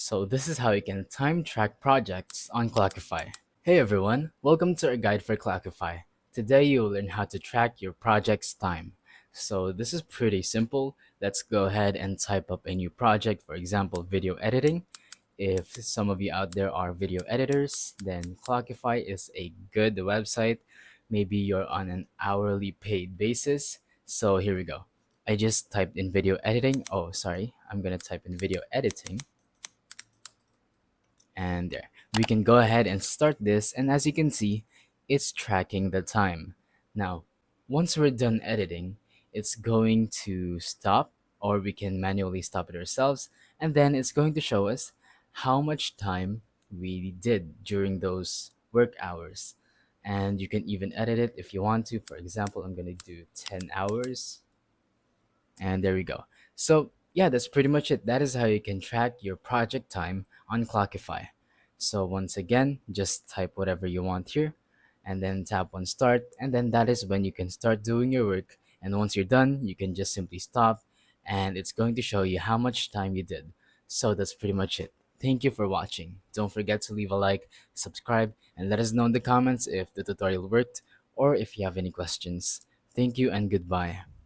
So this is how you can time track projects on Clockify. Hey everyone, welcome to our guide for Clockify. Today you'll learn how to track your project's time. So this is pretty simple. Let's go ahead and type up a new project, for example, video editing. If some of you out there are video editors, then Clockify is a good website. Maybe you're on an hourly paid basis. So here we go. I just typed in video editing. Oh, sorry. I'm gonna type in video editing, and there we can go ahead and start this, and as you can see, it's tracking the time. Now once we're done editing, it's going to stop, or we can manually stop it ourselves, and then it's going to show us how much time we did during those work hours. And you can even edit it if you want to. For example, I'm going to do 10 hours, and there we go. So yeah, that's pretty much it. That is how you can track your project time on Clockify. So once again, just type whatever you want here and then tap on start, and then that is when you can start doing your work. And once you're done, you can just simply stop, and it's going to show you how much time you did. So that's pretty much it. Thank you for watching. Don't forget to leave a like, subscribe, and let us know in the comments if the tutorial worked or if you have any questions. Thank you and goodbye.